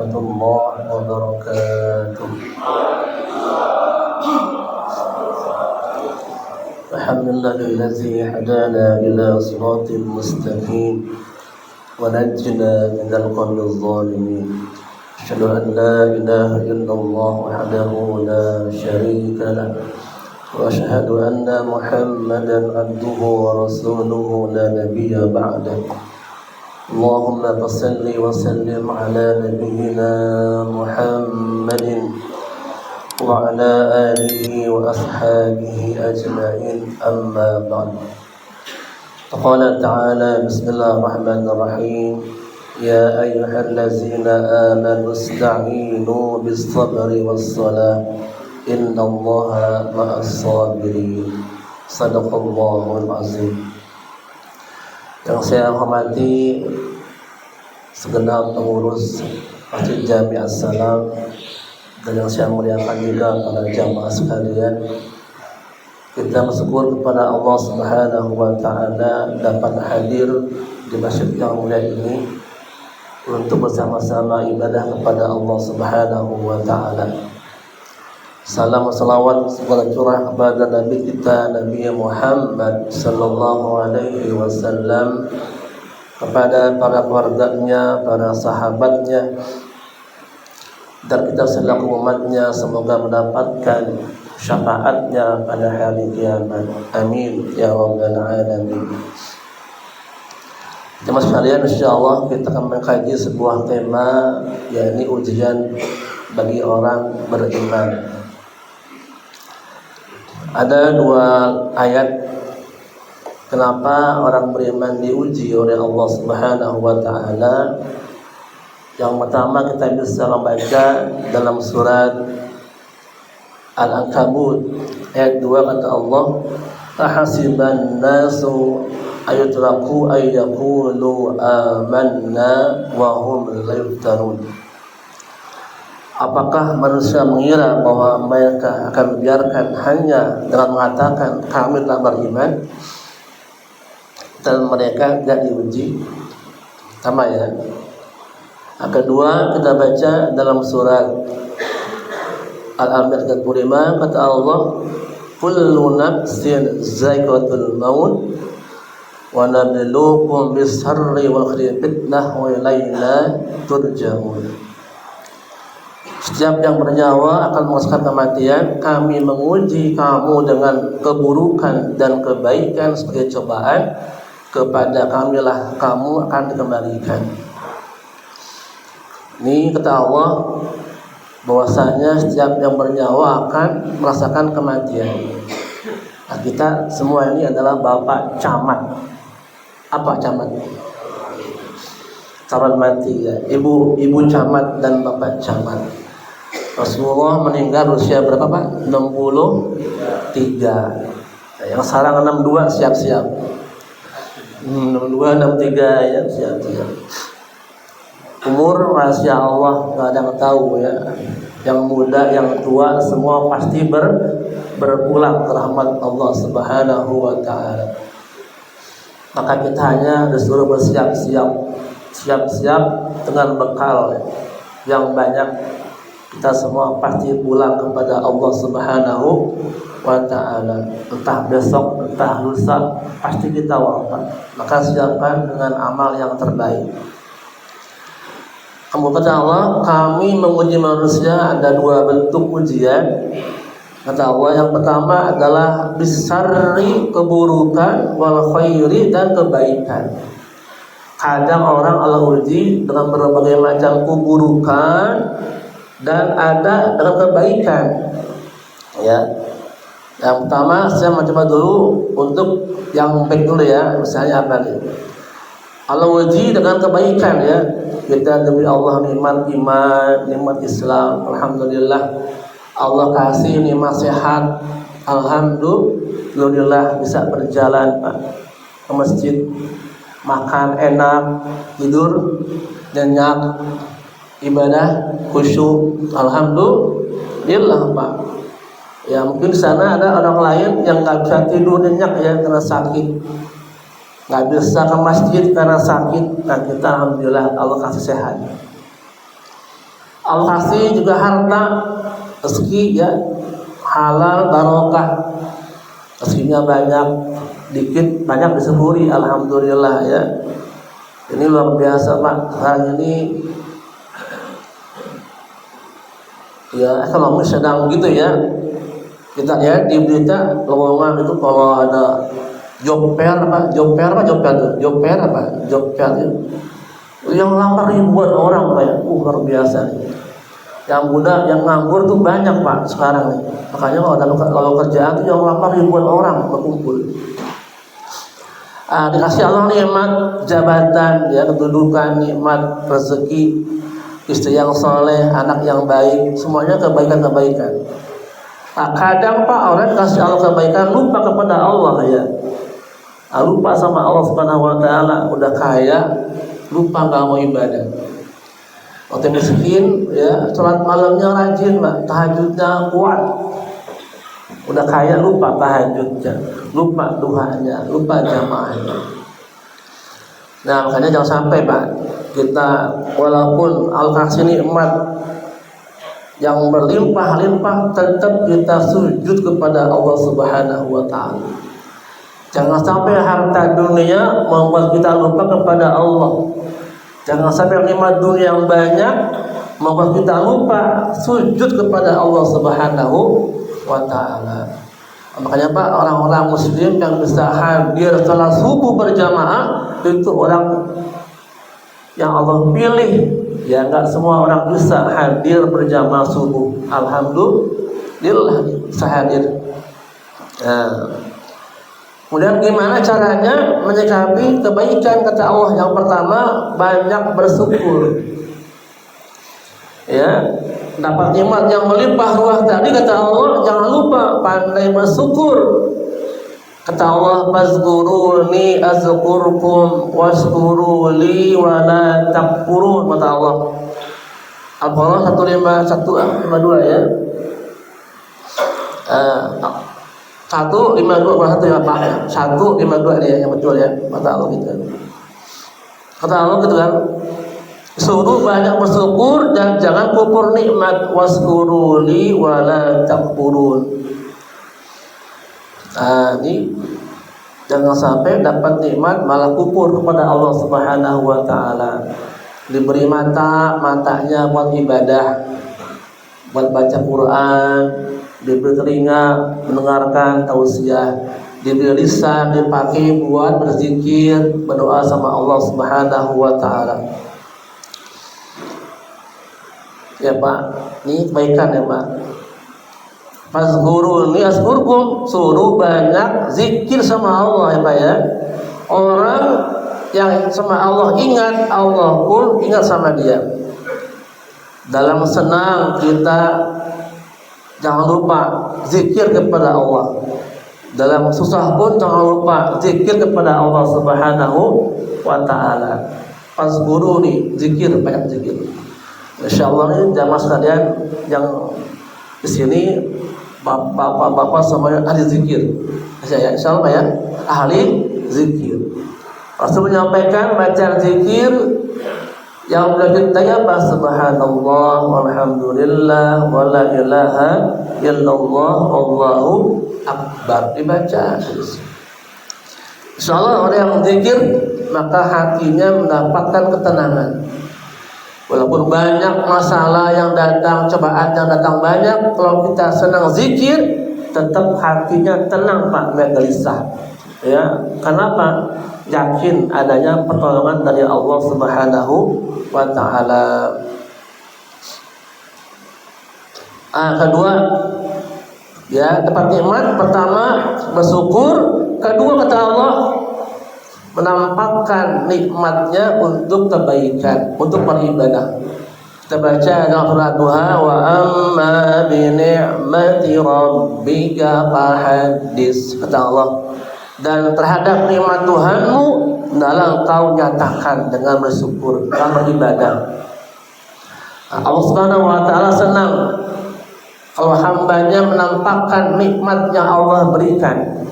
ورحمة الله وبركاته. الحمد لله الذي هدانا إلى صراط مستقيم ونجنا من القوم الظالمين. أشهد أن لا إله إلا الله وحده لا شريك له وأشهد أن محمدا عبده ورسوله لا نبي بعده. اللهم صل وسلم على نبينا محمد وعلى آله وأصحابه أجمعين. أما بعد، قال تعالى: بسم الله الرحمن الرحيم. يا أيها الذين آمنوا استعينوا بالصبر والصلاة إن الله مع الصابرين. صدق الله العظيم. Yang saya hormati segenap pengurus Masjid Jami As-Salam dan yang saya muliakan juga para jamaah sekalian, kita bersyukur kepada Allah Subhanahu wa Ta'ala dapat hadir di masjid yang mulia ini untuk bersama-sama ibadah kepada Allah Subhanahu wa Ta'ala. Salam salawat segala curah kepada Nabi kita Nabi Muhammad sallallahu alaihi wasallam, kepada para keluarganya, para sahabatnya, dan kita selaku umatnya semoga mendapatkan syafaatnya pada hari kiamat. Amin ya rabbal alamin. Jemaah sekalian, insyaallah kita akan mengkaji sebuah tema, yakni ujian bagi orang beriman. Ada dua ayat kenapa orang beriman diuji oleh Allah Subhanahu wa Ta'ala. Yang pertama kita bisa membaca dalam surat Al-Ankabut ayat 2, kata Allah: "Ahasiban nasu ayutraku ayyaqulu amanna wa hum la yuftarun." Apakah manusia mengira bahwa mereka akan membiarkan hanya dengan mengatakan kami telah beriman dan mereka tidak diuji? Sama ya. Yang kedua kita baca dalam surat Al-Anbiya 35, kata Allah: "Kullu nafsin za'iqatul maut wa nabluukum bis-sarri wal khairi fitnah wa ilaina turja'un." Setiap yang bernyawa akan merasakan kematian. Kami menguji kamu dengan keburukan dan kebaikan sebagai cobaan. Kepada kamilah kamu akan dikembalikan. Ini kata Allah bahwasanya setiap yang bernyawa akan merasakan kematian. Nah, kita semua ini adalah bapak camat. Apa camat? Camat mati ya. Ibu camat dan bapak camat. Rasulullah meninggal usia berapa Pak? 63. Yang sekarang 62 siap-siap. 62, 63 ya, siap-siap. Umur rahasia Allah, nggak ada yang tahu ya. Yang muda, yang tua, semua pasti berpulang ke rahmat Allah Subhanahu wa Ta'ala. Maka kita hanya disuruh bersiap-siap dengan bekal yang banyak. Kita semua pasti pulang kepada Allah Subhanahu wa Ta'ala. Entah besok, entah lusa, pasti kita wafat. Maka siapkan dengan amal yang terbaik. Kemudian kata Allah, kami menguji manusia ada dua bentuk ujian. Kata Allah, yang pertama adalah bisarri, keburukan, wal khairi, dan kebaikan. Kadang orang Allah uji dengan berbagai macam keburukan dan ada dengan kebaikan. Ya. Yang pertama saya mencoba dulu untuk yang baik dulu ya. Misalnya apa nih? Allah uji dengan kebaikan ya. Kita demi Allah nikmat iman, nikmat Islam, alhamdulillah. Allah kasih nikmat sehat, alhamdulillah bisa berjalan Pak ke masjid, makan enak, tidur nyenyak, ibadah khusyuk, alhamdulillah Pak. Ya mungkin di sana ada orang lain yang nggak bisa tidur nyenyak ya karena sakit, nggak bisa ke masjid karena sakit. Nah kita alhamdulillah Allah kasih sehat. Allah kasih juga harta, rezeki ya, halal barokah, rezekinya banyak, dikit banyak disyukuri, alhamdulillah ya. Ini luar biasa Pak. Sekarang ini ya ekonomi sedang begitu ya. Kita lihat di berita lowongan itu kalau ada job fair apa job fair ya. Yang lamar ribuan orang Pak ya. Luar biasa. Yang muda, yang nganggur tuh banyak Pak sekarang nih. Makanya kalau kerjaan tuh yang lamar ribuan orang berkumpul. Dikasih Allah nikmat jabatan, ya, kedudukan, nikmat rezeki, istri yang soleh, anak yang baik, semuanya kebaikan-kebaikan. Kadang Pak orang kasih Allah kebaikan lupa kepada Allah ya. Lupa sama Allah Subhanahu wa taala, udah kaya, lupa nggak mau ibadah. Waktu miskin ya, sholat malamnya rajin Pak, tahajudnya kuat. Udah kaya lupa tahajudnya, lupa duhanya, lupa jamaahnya. Nah makanya jangan sampai Pak, kita walaupun al-kasih nikmat yang berlimpah-limpah, tetap kita sujud kepada Allah Subhanahu wa taala. Jangan sampai harta dunia membuat kita lupa kepada Allah. Jangan sampai nikmat dunia yang banyak membuat kita lupa sujud kepada Allah Subhanahu wa ta'ala. Makanya Pak, orang-orang muslim yang bisa hadir salat subuh berjamaah itu orang yang Allah pilih. Ya, enggak semua orang bisa hadir berjamaah subuh. Alhamdulillah bisa hadir. Nah, kemudian gimana caranya menyikapi kebaikan kata Allah? Yang pertama, banyak bersyukur. Ya, dapat nikmat yang melimpah ruah tadi kata Allah, jangan lupa pandai bersyukur. Kata Allah, "Fazkuruni azkurkum washkuruli wa la takfurun." Kata Allah. Al-Baqarah 151 ya. 152 bukan 1 ya Pak. 152 dia yang betul ya. Kata Allah gitu. Kata Allah gitu kan. Suruh banyak bersyukur dan jangan kufur nikmat, waskuruli wala takfurun. Ini jangan sampai dapat nikmat malah kufur kepada Allah Subhanahu wa taala. Diberi matanya buat ibadah, buat baca Quran, diberi telinga mendengarkan tausiah, diberi lisan dipakai buat berzikir, berdoa sama Allah Subhanahu wa taala. Ya Pak, ini kebaikan ya Pak. Fazkuruni azkurkum, suruh banyak zikir sama Allah ya Pak ya. Orang yang sama Allah ingat, Allah pun ingat sama dia. Dalam senang kita jangan lupa zikir kepada Allah. Dalam susah pun jangan lupa zikir kepada Allah Subhanahu wa taala. Fazkuruni, zikir, banyak zikir. Insyaallah ini jamaah sekalian yang di sini bapak-bapak semuanya ahli zikir. Saya insyaallah ya, ahli zikir. Rasul menyampaikan baca zikir yang beliau ditanya apa? Subhanallah walhamdulillah wala ilaha illallah wallahu akbar, dibaca. Insyaallah orang yang zikir maka hatinya mendapatkan ketenangan. Walaupun banyak masalah yang datang, cobaan yang datang banyak, kalau kita senang zikir, tetap hatinya tenang Pak, enggak gelisah. Ya, kenapa? Yakin adanya pertolongan dari Allah Subhanahu wa taala. Kedua, ya dapat nikmat. Pertama bersyukur, kedua kata Allah menampakkan nikmatnya untuk kebaikan, untuk beribadah. Kita baca dalam surah Duha, wa amma bi ni'mati rabbika fahaddits, kata Allah. Dan terhadap nikmat Tuhanmu hendaklah engkau nyatakan dengan bersyukur, dengan beribadah. Allah Subhanahu wa taala senang kalau hambanya menampakkan nikmat yang Allah berikan.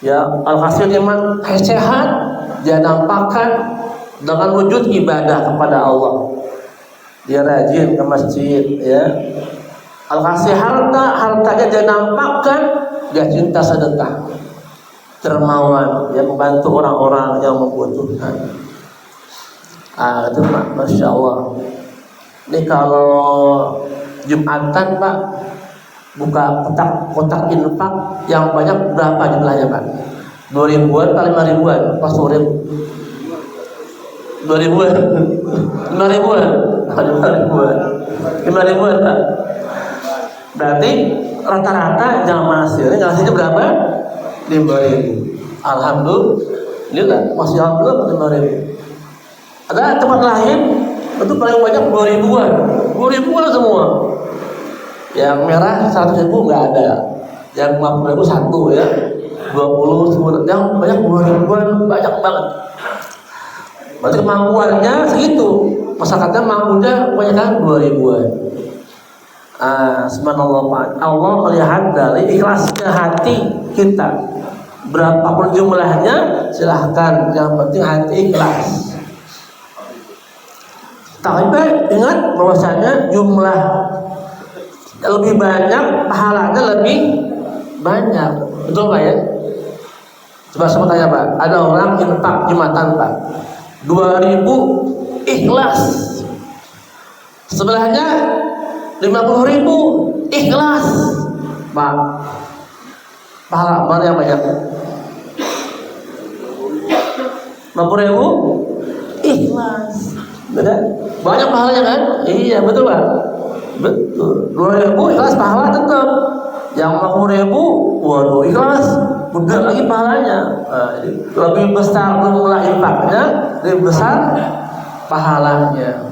Ya, al-hasil nikmat sehat dia nampakkan dengan wujud ibadah kepada Allah. dia rajin ke masjid, ya. Kalau kasih harta, hartanya dia nampakkan, dia cinta sedekah, dermawan, yang membantu orang-orang yang membutuhkan. Itu Pak, Masya Allah. Ini kalau Jumatan Pak, buka kotak infak yang banyak berapa jumlahnya Pak? 2.000-an atau 5.000-an? Pas 2.000-an? 5.000-an? 5.000-an Pak. Berarti rata-rata jamaah ini ngasihnya berapa? 5.000. Alhamdulillah, masih alhamdulillah 5.000. Ada tempat lain itu paling banyak 2.000-an, 2.000-an semua. Yang merah 100.000 nggak ada, yang 50.000 satu ya, 20 10, yang banyak 2.000-an, banyak banget. Berarti kemampuannya segitu, masyarakatnya mampunya kebanyakan 2.000-an. Subhanallah Pak, Allah melihat dari ikhlasnya hati kita. Berapapun jumlahnya silahkan, yang penting hati ikhlas. Tapi ingat bahwasanya jumlah lebih banyak, pahalanya lebih banyak. Betul Pak ya? Coba saya tanya Pak, ada orang infak Jumatan Pak, 2.000 ikhlas, sebelahnya 50.000 ikhlas Pak, pahala mana yang banyak? 50.000 ikhlas, benar? Banyak pahalanya kan? Iya betul Pak, betul. 2.000 ikhlas pahala tetap. Yang 50.000 waduh ikhlas, benar lagi pahalanya. Lebih besar jumlah infaknya, lebih besar pahalanya.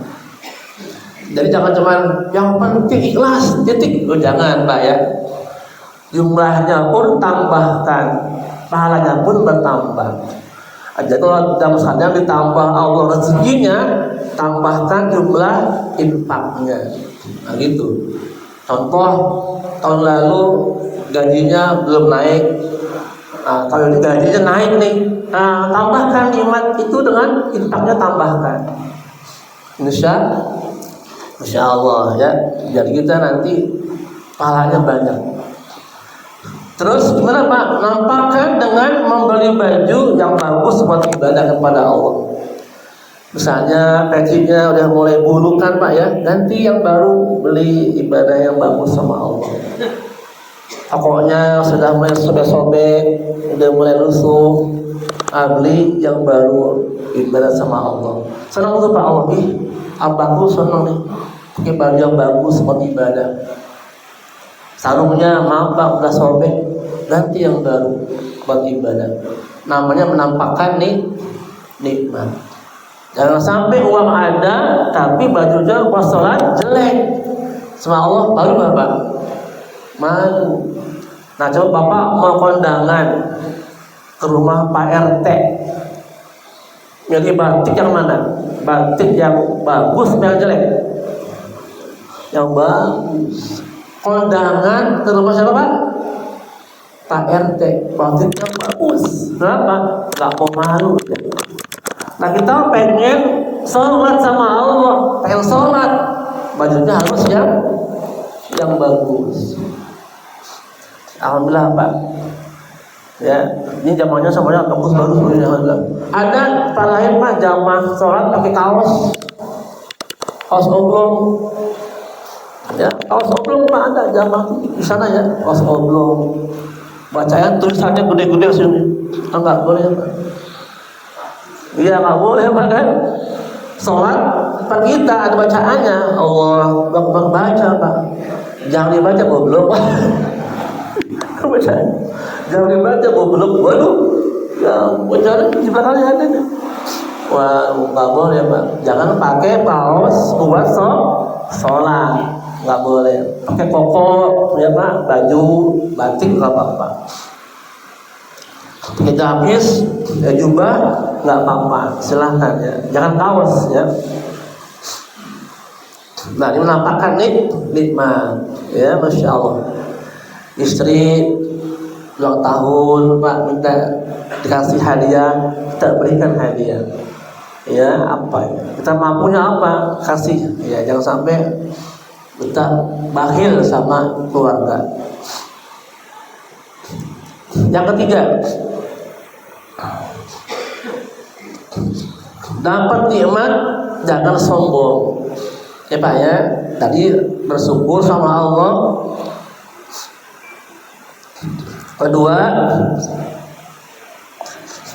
Jadi jangan cuma yang penting ikhlas titik, jangan Pak ya. Jumlahnya pun tambahkan, pahalanya pun bertambah. Jadi kalau dalam misalnya ditambah Allah rezekinya, tambahkan jumlah infaknya. Nah gitu. Contoh tahun lalu gajinya belum naik, kalau gajinya naik nih, tambahkan iman itu dengan infaknya, tambahkan. Insya Allah ya. Jadi kita nanti pahalanya banyak. Terus gimana Pak? Nampakkan dengan membeli baju yang bagus buat ibadah kepada Allah. Misalnya pecinya udah mulai bulukan Pak ya, ganti yang baru, beli ibadah yang bagus sama Allah. Pokoknya sudah mulai sobek-sobek, udah mulai lusuh, beli yang baru, ibadah sama Allah. Senang tuh Pak Allah, abahku senang nih pakai baju yang bagus buat ibadah. Sarungnya maaf Pak udah sobek, ganti yang baru buat ibadah. Namanya menampakkan nikmat. Jangan sampai uang ada tapi bajunya pas sholat jelek, sama Allah baru Bapak malu. Nah coba Bapak mau kondangan ke rumah Pak RT, jadi batik yang mana? Batik yang bagus yang jelek? Yang bagus. Kondangan ke rumah siapa Pak? Pak RT, batik yang bagus. Kenapa? Gak mau malu. Nah kita pengen sholat sama Allah, pengen sholat, bajunya harus yang bagus. Alhamdulillah Pak. Ya, ini jamaahnya semuanya bagus. Alhamdulillah. Ada Pak lain Pak jamaah sholat pakai kaos oblong. Ya, kaos oblong Pak ada jamaah di sana ya, kaos oblong. Bacaan tulisannya gede-gede sini. Enggak boleh Pak. Iya nggak boleh Pak kan? Sholat Pak kita ada bacaannya, Allah baca Pak. Jangan dibaca goblok Pak. Jangan dibaca goblok. Waduh, ya bacaan di belakangnya ada nih. Wah nggak boleh Pak. Jangan pakai kaos buat sholat, nggak boleh. Pakai koko ya Pak, baju batik nggak apa-apa. Kita habis ya jubah nggak apa-apa, silahkan ya, jangan kaos ya. Nah ini menampakkan nikmat ya, Masya Allah. Istri ulang tahun Pak minta dikasih hadiah, kita berikan hadiah. Ya apa ya? Kita mampunya apa kasih. Ya jangan sampai kita bakhil sama keluarga. Yang ketiga, dapat nikmat jangan sombong. Ya Pak ya, tadi bersyukur sama Allah. Kedua,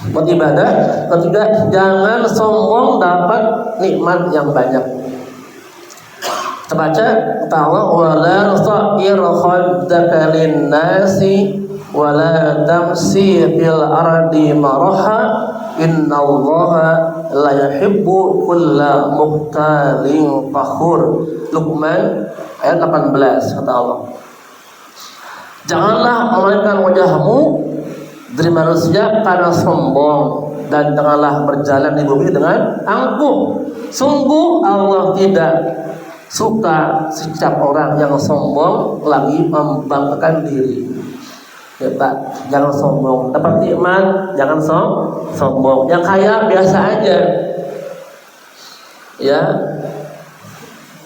beribadah. Ketiga, jangan sombong dapat nikmat yang banyak. Kita baca, ta'ala wala sa'ir khaddaka lin-nasi wala tamsi fil ardi maraha innallaha la yuhibbu kulla mukhtalin fakhur. Luqman ayat 18 kata Allah. Janganlah memalingkan wajahmu dari manusia karena sombong, dan janganlah berjalan di bumi dengan angkuh. Sungguh Allah tidak suka setiap orang yang sombong lagi membanggakan diri. Ya Pak, jangan sombong. Dapat nikmat, jangan sombong. Yang kaya biasa aja. Ya.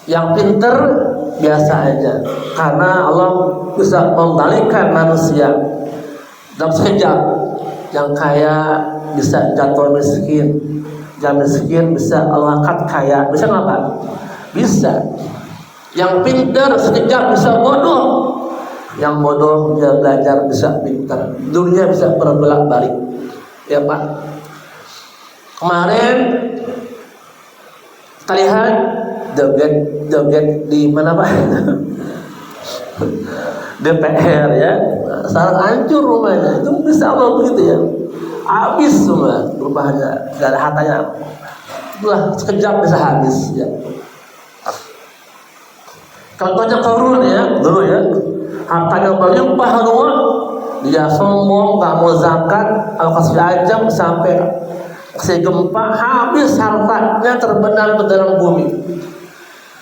Yang pinter biasa aja. Karena Allah bisa membalikkan manusia dalam sekejap. Yang kaya bisa jatuh miskin, yang miskin bisa Allah angkat kaya. Bisa nggak Pak? Bisa. Yang pinter sekejap bisa bodoh. Yang bodoh dia belajar bisa pintar. Dunia bisa berbalik-balik. Ya Pak. Kemarin kita lihat joget di mana Pak? DPR ya. Sangat hancur rumahnya. Itu bisa Allah begitu ya. Habis semua rumahnya, nggak ada hartanya. Itulah sekejap bisa habis ya. Kalau banyak Qarun ya, dulu ya. Hartanya berlimpah ruah, dia sombong, nggak mau zakat, kalau kasih ajam sampai kasih gempa, habis hartanya terbenam ke dalam bumi.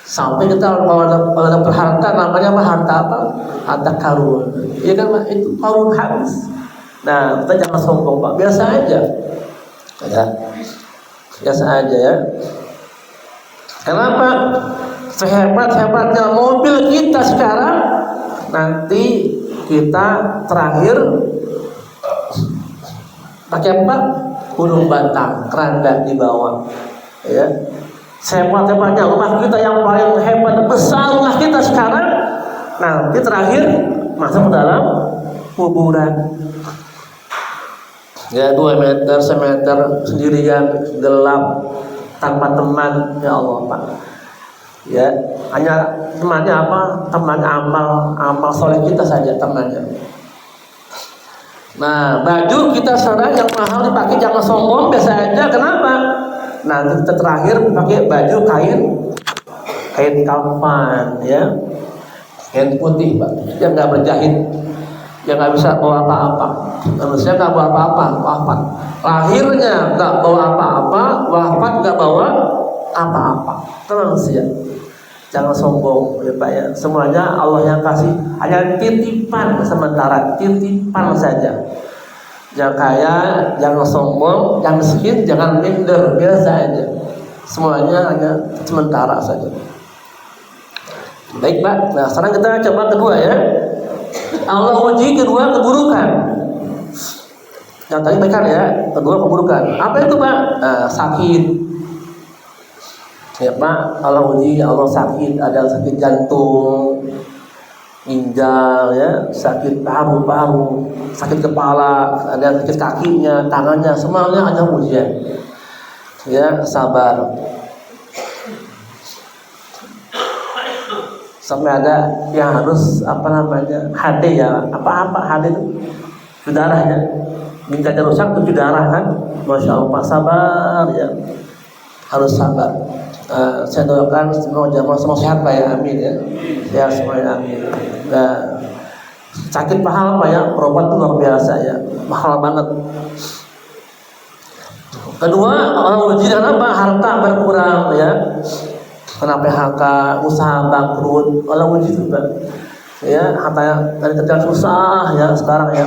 Sampai kita kalau ada harta namanya apa? Harta apa? Harta Qarun. Iya kan Pak? Itu Qarun habis. Nah, kita jangan sombong Pak, biasa aja. Ya. Biasa aja ya. Kenapa? Sehebat-hebatnya mobil kita sekarang, nanti kita terakhir pakai apa? Gunung Batang, keranda di bawah. Ya. Sehebat-hebatnya rumah kita yang paling hebat, besar rumah kita sekarang, nanti terakhir masuk ke dalam kuburan. Ya 2 meter, semeter sendirian, gelap, tanpa teman. Ya Allah Pak. Ya, hanya temannya apa? Teman amal soleh kita saja temannya. Nah, baju kita sekarang yang mahal dipakai jangan sombong, biasa aja. Kenapa? Nanti kita terakhir pakai baju kain kafan, ya, kain putih Pak, yang nggak berjahit, yang nggak bisa bawa apa-apa. Manusia nggak bawa apa-apa, wafat. Lahirnya nggak bawa apa-apa, wafat nggak bawa apa-apa. Tenang sih ya. Jangan sombong ya Pak ya. Semuanya Allah yang kasih, hanya titipan sementara, titipan saja. Yang kaya jangan sombong, yang miskin jangan minder, biasa aja. Semuanya hanya sementara saja. Baik Pak. Nah sekarang kita coba kedua ya. Allah uji kedua keburukan. Yang tadi baik kan ya, kedua keburukan. Apa itu Pak? Nah, sakit. Ya Pak, Allah uji, Allah sakit, ada sakit jantung, ginjal ya, sakit paru-paru, sakit kepala, ada sakit kakinya, tangannya, semuanya ada ujian. Ya, sabar. Sampai ada yang harus HD ya, apa HD itu? Darah ya. Ginjalnya rusak itu darah kan. Masya Allah Pak, sabar ya. Harus sabar. Saya doakan semua jamaah semua sehat Pak ya, amin ya. Ya semuanya amin. Nah, sakit mahal Pak ya, berobat itu luar biasa ya, mahal banget. Kedua, orang uji dengan apa? Harta berkurang ya. Kena PHK, usaha bangkrut, orang uji itu Pak. Ya, harta dari kerjaan susah ya sekarang ya.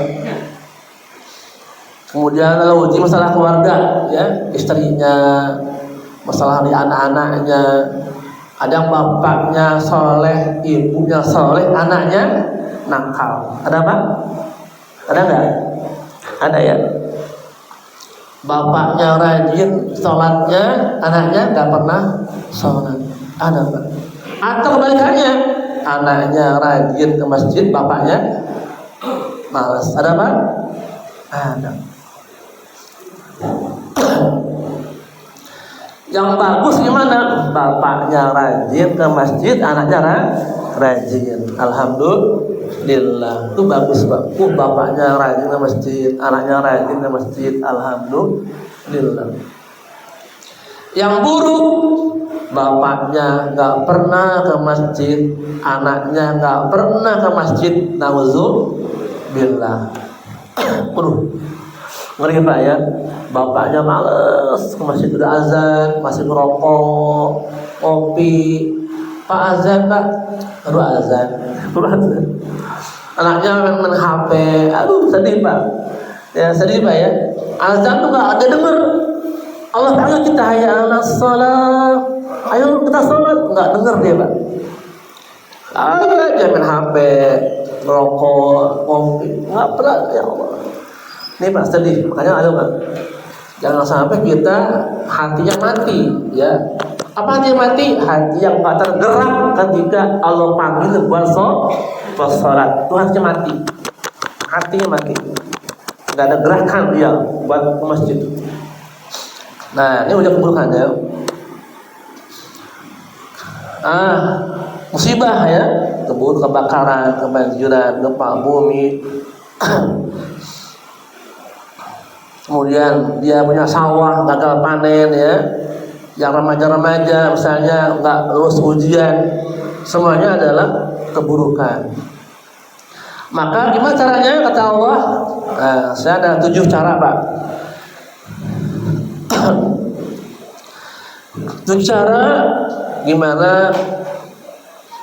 Kemudian Allah uji masalah keluarga ya, istrinya masalah di anak-anaknya. Ada yang bapaknya soleh, ibunya soleh, anaknya nakal. Ada apa? Ada nggak? Ada ya. Bapaknya rajin sholatnya, anaknya nggak pernah sholat. Ada Pak? Atau kebalikannya, anaknya rajin ke masjid, bapaknya malas. Ada Pak? Ada. Yang bagus gimana? Bapaknya rajin ke masjid, anaknya rajin. Alhamdulillah. Itu bagus Pak. Bapaknya rajin ke masjid, anaknya rajin ke masjid. Alhamdulillah. Yang buruk, bapaknya nggak pernah ke masjid, anaknya nggak pernah ke masjid. Nauzubillah. Ngeri Pak ya. Bapaknya males ke masjid, udah azan, masih ngerokok, kopi. Pak azan Pak, aduh azan. Anaknya main HP, aduh sedih Pak. Ya sedih Pak ya. Azan tuh nggak ada denger. Allah panggil kita, hayya 'alas shalah, ayo kita sholat, nggak denger dia Pak. Aja main HP, ngerokok, kopi, nggak pernah ya Allah. Ini Pak sedih, makanya ayo Pak, jangan sampai kita hatinya mati ya. Apa hati mati? Hati yang tak tergerak ketika Allah panggil buat sholat. Itu hatinya mati. Hatinya mati. Nggak ada gerakan dia buat ke masjid. Nah, ini udah keburukannya. Musibah ya, kebakaran, kebanjiran, gempa bumi. Kemudian dia punya sawah gagal panen ya. Yang remaja-remaja misalnya nggak lulus ujian, semuanya adalah keburukan. Maka gimana caranya kata Allah? Saya ada 7 cara Pak. 7 cara gimana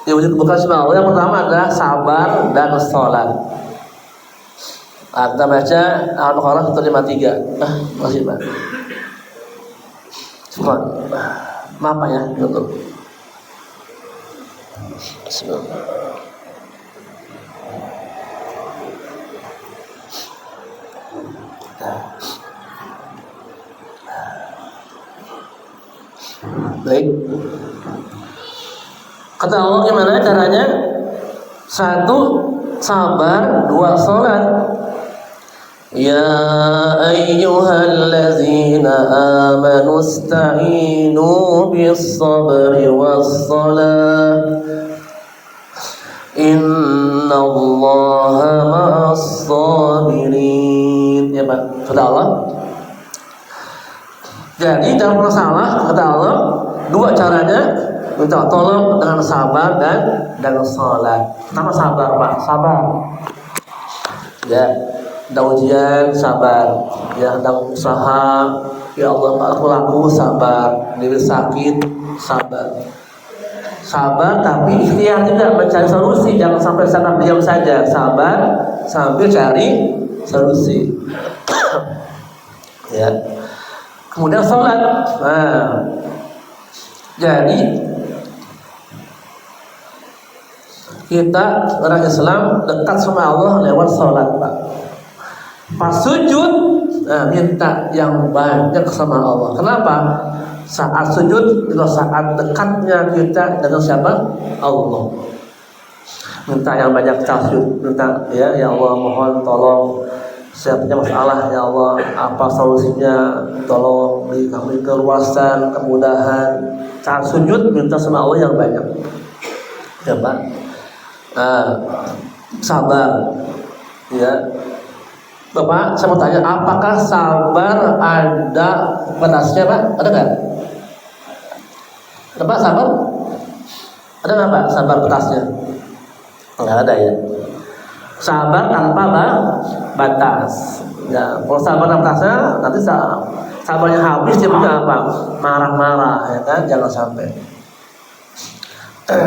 diwujud keburukan sama Allah. Yang pertama adalah sabar dan sholat. Kita baca Al-Baqarah 153. Masih Pak. Maaf Pak ya, betul. Bismillah. Baik. Kata Allah gimana caranya? 1 sabar, 2 sholat. Ya ayyuhallazina amanu ista'inu bis-sabri was-salah. Innallaha ma'as-sabirin. Ya Pak, kata Allah. Jadi dalam masalah kata Allah 2 caranya, minta tolong dengan sabar dan sholat. Pertama sabar Pak, sabar. Ya, ada ujian sabar. Ya, ada usaha, ya Allah aku laku sabar. Diri sakit sabar. Sabar tapi ikhtiar juga mencari solusi. Jangan sampai sabar diam saja. Sabar sambil cari solusi. Ya. Kemudian sholat. Jadi kita orang Islam dekat sama Allah lewat sholat Pak. Pas sujud minta yang banyak sama Allah. Kenapa? Saat sujud itu saat dekatnya kita dengan siapa? Allah. Minta yang banyak tasbih, minta ya Allah mohon tolong saya punya masalah ya Allah, apa solusinya, tolong beri kami keluasan, kemudahan. Saat sujud minta sama Allah yang banyak. Ya Pak. Sabar. Ya. Bapak, saya mau tanya, apakah sabar ada batasnya Pak? Ada nggak? Ada Pak sabar? Ada nggak Pak sabar batasnya? Nggak ada ya. Sabar tanpa batas. Ya, kalau sabar tanpa batasnya, nanti sabarnya habis dia punya apa? Marah-marah, ya kan? Jangan sampai.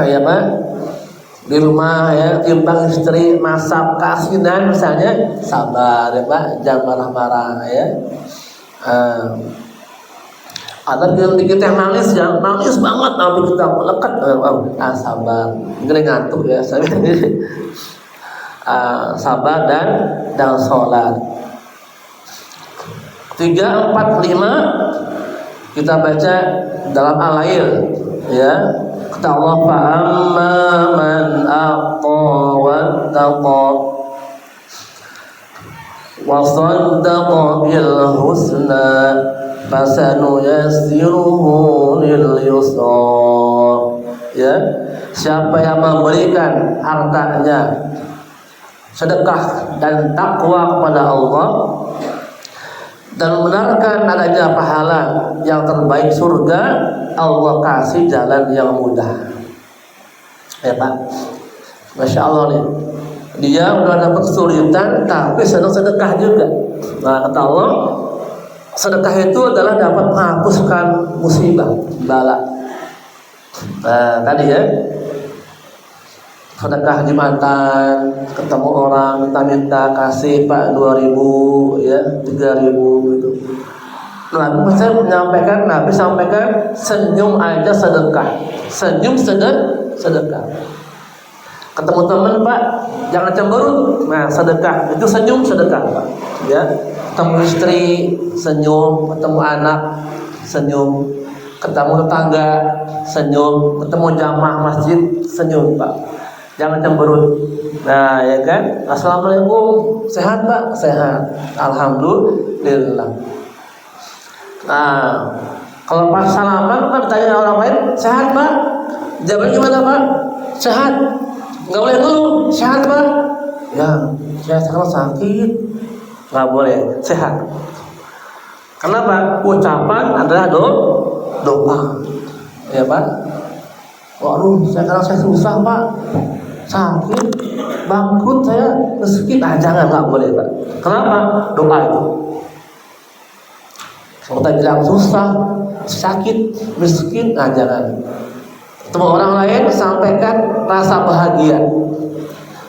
Ya Pak. Di rumah ya, timbang istri masak keasinan misalnya, sabar ya Pak, jangan marah-marah ya. Ada yang dikit yang nangis banget tapi kita melekat, sabar. Ini ngantuk ya, saya sabar dan sholat. 3, 4, 5 kita baca dalam al-lail ya. Kata Allah, fa amma man a'ta wattaqa wa saddaqa bil husna fasanuyassiruhu lil yusra. Ya, siapa yang memberikan hartanya sedekah dan takwa kepada Allah dan membenarkan adanya pahala yang terbaik surga, Allah kasih jalan yang mudah. Ya Pak, Masya Allah nih, dia udah dapat kesulitan tapi sedang sedekah juga. Nah kata Allah, sedekah itu adalah dapat menghapuskan musibah, bala. Nah tadi ya, sedekah Jumatan, ketemu orang minta kasih Pak 2.000 ya, 3.000 gitu. Nabi sampaikan senyum aja sedekah, senyum sedekah. Ketemu teman Pak, jangan cemberut. Nah sedekah itu senyum sedekah Pak. Ya, ketemu istri senyum, ketemu anak senyum, ketemu tetangga senyum, ketemu jamaah masjid senyum Pak. Jangan cemberut. Nah ya kan, assalamualaikum, sehat Pak? Sehat, alhamdulillah. Nah kalau pas salaman kan tanya orang lain, sehat Pak? Jawabnya gimana Pak? Sehat. Nggak boleh ngeluh, sehat Pak? Ya, saya sekarang sakit. Nggak boleh, sehat. Kenapa? Ucapan adalah doa. Ya Pak? Waduh, sekarang saya susah Pak, sakit, bangkrut saya, miskin. Jangan, nggak boleh Pak. Kenapa? Doa itu. Kalau kita bilang susah, sakit, miskin, jangan. Ketemu orang lain sampaikan rasa bahagia.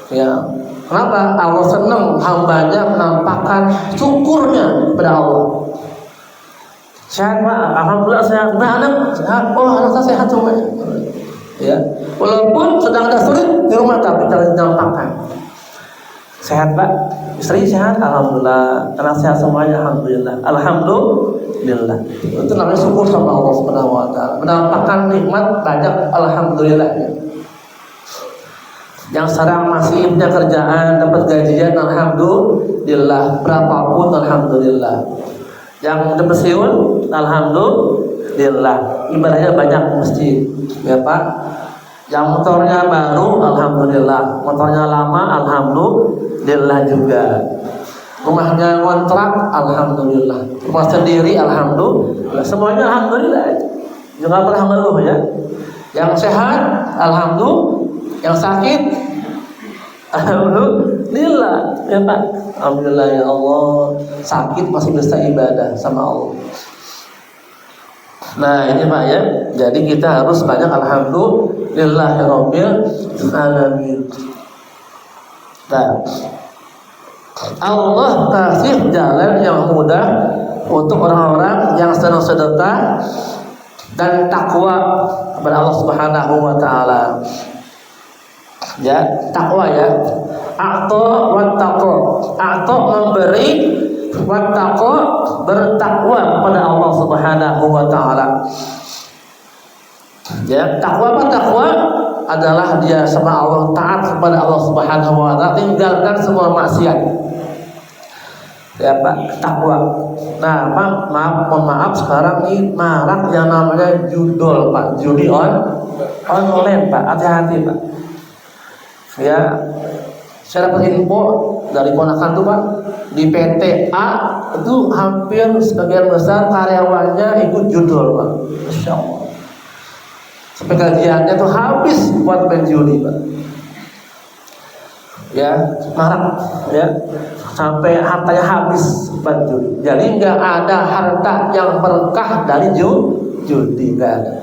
Ya, kenapa? Allah senang hambanya menampakkan syukurnya kepada Allah. Sehat Pak, alhamdulillah sehat. Nah anak sehat, oh anak saya sehat semuanya. Ya, walaupun sedang ada sulit di rumah tapi terus dinampakkan. Sehat Pak, istri sehat, alhamdulillah. Anak sehat semuanya, alhamdulillah. Alhamdulillah. Itu namanya syukur sama Allah Subhanahu wa taala. Menampakkan nikmat banyak, alhamdulillah. Yang sekarang masih punya kerjaan, dapat gajian, alhamdulillah. Berapapun, alhamdulillah. Yang udah pensiun, alhamdulillah. Ibadahnya banyak masjid, ya Pak. Yang motornya baru, alhamdulillah. Motornya lama, alhamdulillah juga. Rumahnya kontrak, alhamdulillah. Rumah sendiri, alhamdulillah. Semuanya alhamdulillah. Jangan pernah ngeluh ya. Yang sehat, alhamdulillah. Yang sakit, alhamdulillah. Ya Pak, alhamdulillah ya Allah. Sakit masih bisa ibadah sama Allah. Nah ini Pak ya. Jadi kita harus banyak alhamdulillahirabbil alamin. Nah, Allah kasih jalan yang mudah untuk orang-orang yang sedang sedekah dan takwa kepada Allah Subhanahu wa taala. Ya, takwa ya. A'ta wattaqa. A'ta memberi, wattaqa bertakwa kepada Allah Subhanahu wa taala. Ya, takwa apa? Takwa adalah dia sama Allah, taat kepada Allah Subhanahu wa taala, tinggalkan semua maksiat. Ya Pak, takwa. Nah, mohon maaf sekarang ini marak yang namanya judol Pak, judi online Pak, hati-hati Pak. Ya, saya dapat info dari ponakan tuh Pak, di PT A itu hampir sebagian besar karyawannya ikut judol Pak. Masya Allah. Sampai gajiannya tuh habis buat main judi Pak. Ya, marak ya. Sampai hartanya habis buat judi. Jadi nggak ada harta yang berkah dari judi, nggak ada.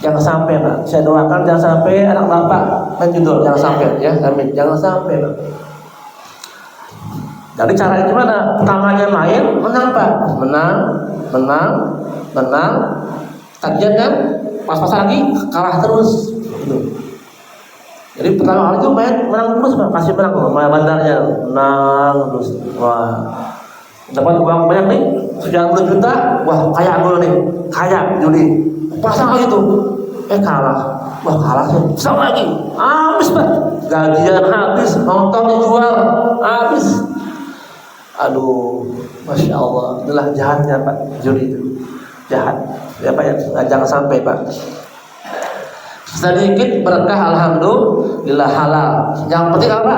Jangan sampai Pak. Saya doakan jangan sampai anak Bapak main judul, jangan sampai ya. Amin. Jangan sampai Pak. Jadi caranya gimana? Pertamanya main, menang Pak, menang. Kajian kan, pas-pasan lagi kalah terus. Gitu. Jadi pertama kali itu main menang terus Pak, pasti menang loh, main bandarnya menang terus. Wah, dapat uang banyak nih, 90 juta, wah kaya gue nih, kaya judi. Pasang lagi tuh, kalah. Wah kalah sih, sama lagi, habis Pak. Gajian habis, nonton dijual, habis. Aduh, masya Allah, itulah jahatnya Pak, judi itu jahat. Ya Pak ya, jangan sampai Pak. Sedikit berkah alhamdulillah halal. Yang penting apa?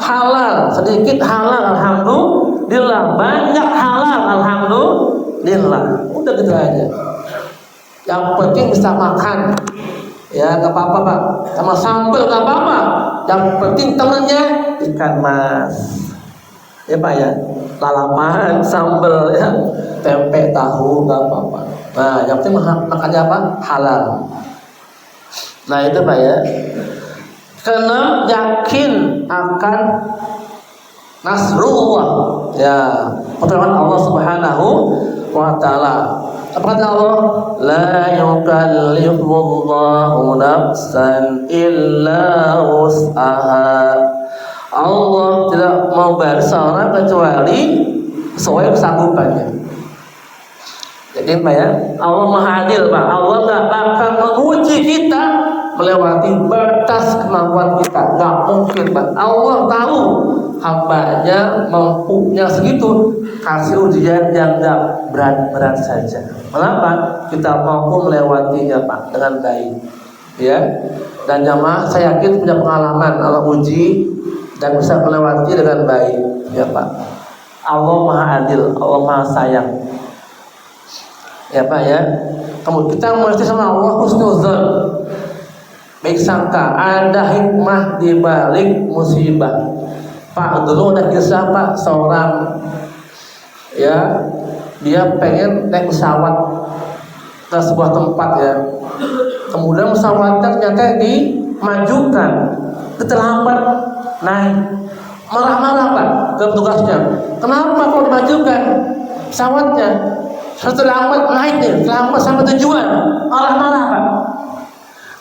Halal. Sedikit halal alhamdulillah. Banyak halal alhamdulillah. Udah gitu aja. Yang penting bisa makan. Ya nggak apa-apa Pak. Sama sambal nggak apa-apa. Yang penting temennya ikan mas. Ya Pak ya. Lalapan, sambal ya. Tempe, tahu nggak apa-apa. Nah yang penting makannya apa? Halal. Nah itu Pak ya. Keenam, yakin akan nasrullah. Ya, pertolongan Allah Subhanahu wa taala. Apa kata Allah? La yukallifullahu nafsan illa wus'aha. Allah tidak mau bayar seorang kecuali sesuai kesanggupannya. Jadi Pak ya, Allah Maha Adil Pak. Allah gak akan menguji kita melewati batas kemampuan kita, nggak mungkin Pak. Allah tahu hambanya mampunya segitu, kasih ujian yang nggak berat-berat saja. Kenapa? Kita mampu melewatinya Pak dengan baik, ya. Dan jamaah saya yakin punya pengalaman Allah uji dan bisa melewati dengan baik, ya Pak. Allah Maha Adil, Allah Maha Sayang, ya Pak ya. Kemudian kita mesti sama Allah husnuzon. Baik sangka, ada hikmah di balik musibah. Pak, dulu ada kisah Pak, seorang ya, dia pengen naik pesawat ke sebuah tempat ya. Kemudian pesawatnya ternyata dimajukan, terlambat naik. Marah-marah Pak ke petugasnya. Kenapa kok dimajukan pesawatnya? Terlambat naik nih, terlambat sampai tujuan. Marah-marah Pak.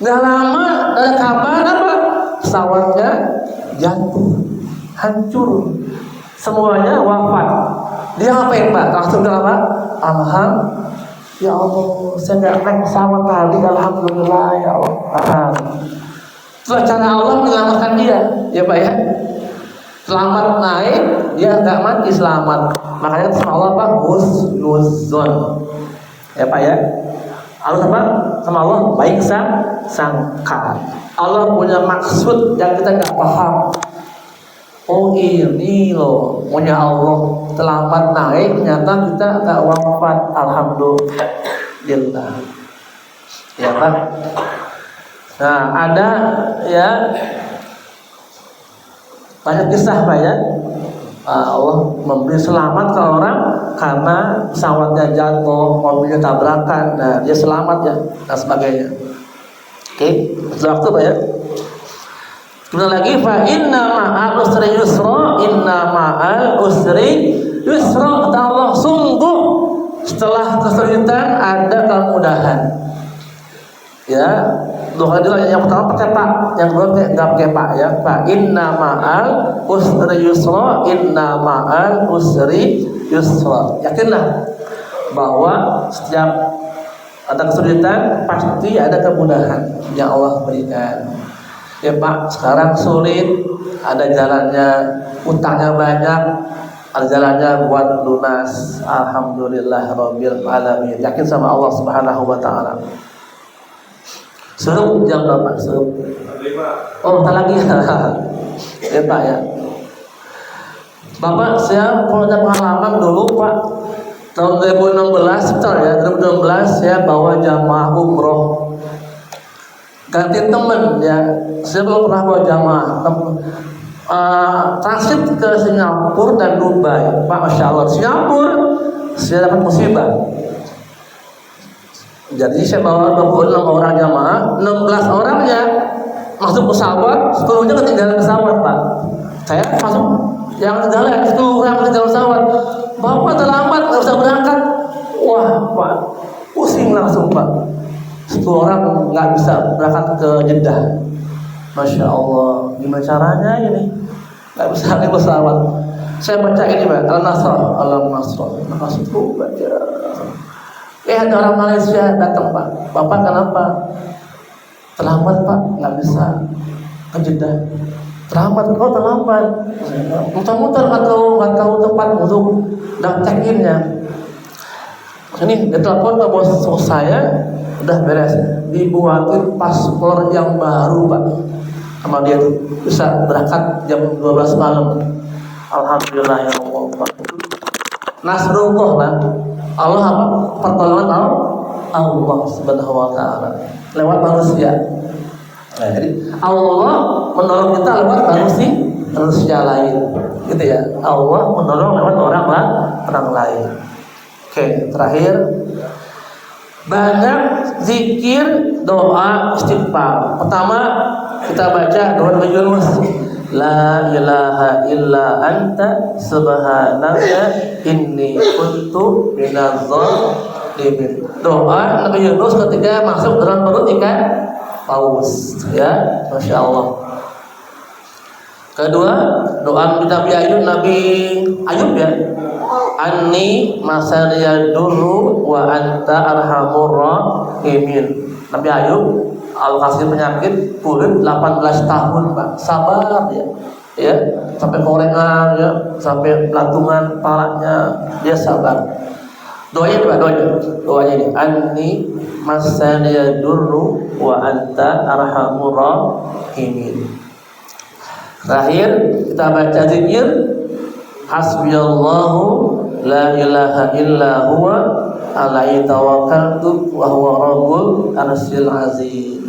Gak lama ada kabar apa? Pesawatnya jatuh, hancur, semuanya wafat. Dia ngapain Pak? Langsung bilang apa? Alhamdulillah, ya Allah, saya nggak naik pesawat tadi. Alhamdulillah ya Allah. Itu cara Allah menyelamatkan dia, ya Pak ya. Selamat naik, dia nggak mati, selamat. Makanya sama Allah Pak, husnuzon, ya Pak ya. Allah sama Allah baik sangka. Allah punya maksud yang kita nggak paham. Oh ini loh punya Allah, terlambat naik, ternyata kita nggak wafat. Alhamdulillah, ya Pak. Nah ada ya banyak kisah Pak ya. Allah memberi selamat ke orang karena pesawatnya jatuh, mobilnya tabrakan, nah dia selamat ya, dan sebagainya. Oke, setelah waktu Pak ya. Kemudian lagi, fa inna ma'al usri yusra, inna ma'al usri yusra. Kata Allah, sungguh setelah kesulitan ada kemudahan. Ya, dua kali yang pertama pakai Pak, yang kedua nggak pakai Pak ya. Fa inna ma'al usri yusra, inna ma'al usri yusra. Yakinlah bahwa setiap ada kesulitan pasti ada kemudahan yang Allah berikan. Ya Pak, sekarang sulit, ada jalannya, utangnya banyak, ada jalannya buat lunas. Alhamdulillah Rabbil Alamin. Yakin sama Allah Subhanahu wa Ta'ala. Suruh jam berapa? Suruh. Oh, tak lagi. Ya Pak ya. Bapak, saya punya pengalaman dulu Pak. Tahun 2016, betul ya, 2016 saya bawa jamaah umroh. Ganti temen ya, saya belum pernah bawa jamaah. Transit ke Singapura dan Dubai. Pak, Masya Allah, Singapura saya dapat musibah. Jadi saya bawa 26 orang jamaah, 16 orangnya masuk pesawat, seluruhnya ketinggalan pesawat Pak. Saya masuk yang jalan itu orang di dalam pesawat, bapak terlambat nggak bisa berangkat. Wah Pak, pusing langsung Pak. 10 orang nggak bisa berangkat ke Jeddah. Masya Allah, gimana caranya ini? Nggak bisa naik pesawat. Saya baca ini Pak, Al-Nasr, Al-Nasr baca. Ada orang Malaysia datang Pak, bapak kenapa? Terlambat Pak, nggak bisa ke Jeddah. Terlambat, kau terlambat. Muter-muter nggak tahu tempat untuk check-in-nya. Ini ditelepon ke bos saya, udah beres, dibuatin paspor yang baru Pak. Sama dia tuh bisa berangkat jam 12 malam. Alhamdulillah ya Allah Pak. Nasrullah lah. Allah apa? Pertolongan Allah Subhanahu wa taala lewat manusia. Nah, jadi Allah menolong kita lewat manusia lain. Gitu ya. Allah menolong lewat orang lain. Oke, terakhir banyak zikir, doa, istighfar. Pertama kita baca doa Nabi Yunus. La ilaha illa anta subhanaka inni kuntu minadz zalimin. Doa Nabi Yunus ketika masuk dalam perut ikan paus, ya, Masya Allah. Kedua, doa Nabi Ayub ya. Anni masariya dulu wa anta arhamur rahimin. Nabi Ayub Allah kasih penyakit kulit 18 tahun Pak, sabar dia, ya, sampai korengan ya, sampai pelantungan palanya dia sabar. Doanya Pak, doanya ini anni masariya dulu wa anta arhamur rahimin. Terakhir kita baca zikir hasbiyallahu la ilaha illa huwa alaihi tawakkaltu wa huwa rabbul arsyil azim.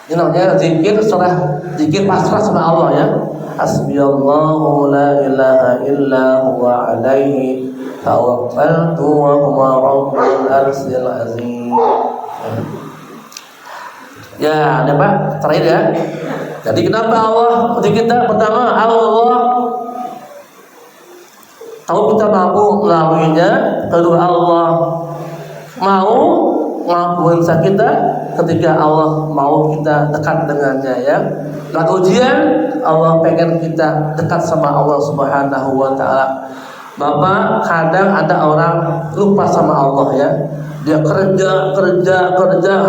Ini namanya zikir zikir pasrah sama Allah ya. Hasbiyallahu la ilaha illa huwa alaihi tawakkaltu wa huwa rabbul arsyil azim. Ya, ada Pak, terakhir ya. Jadi kenapa Allah uji kita? Pertama, Allah tahu kita mampu melaluinya. Kedua, Allah mau mengampuni dosa kita ketika Allah mau kita dekat dengannya ya. Lalu ujian, Allah pengen kita dekat sama Allah Subhanahu wa taala. Bapak, kadang ada orang lupa sama Allah ya. Dia kerja,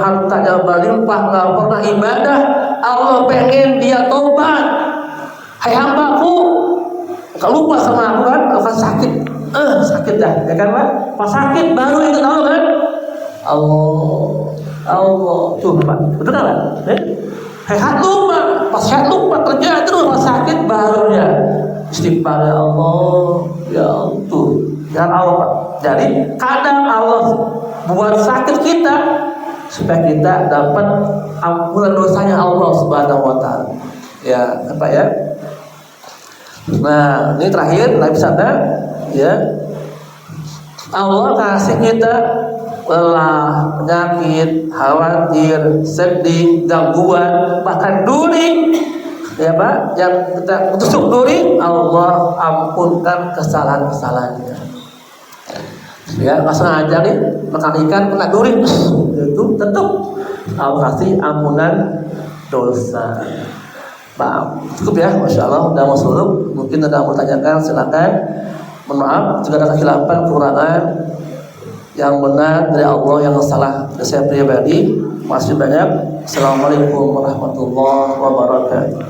hartanya berlimpah, nggak pernah ibadah. Allah pengen dia tobat. Hai hambaku, kalau lupa sama aku kan, akan sakit. Sakit dah, ya kan Pak? Pas sakit baru ingat Allah kan? Allah, tuh Pak, betul kan? Sehat lupa, pas sehat lupa kerja terus pas sakit baru ya istighfar ya Allah, ya tuh, ya Allah Pak. Jadi kadang Allah buat sakit kita supaya kita dapat ampunan dosanya Allah Subhanahu wa taala. Ya, apa ya? Nah, ini terakhir Nabi sabda ya. Allah kasih kita lelah, penyakit, khawatir, sedih, gangguan, bahkan duri, ya Pak, yang kita tusuk duri, Allah ampunkan kesalahan-kesalahannya. Ya, nggak sengaja nih makan ikan kena duri, itu tetap Allah kasih ampunan dosa. Pak, cukup ya, Masya Allah, udah mau suruh. Mungkin ada yang mau tanyakan, silakan. Mohon maaf jika ada kesilapan, kekurangan. Yang benar dari Allah, yang salah dari saya pribadi. Masih banyak. Assalamualaikum warahmatullahi wabarakatuh.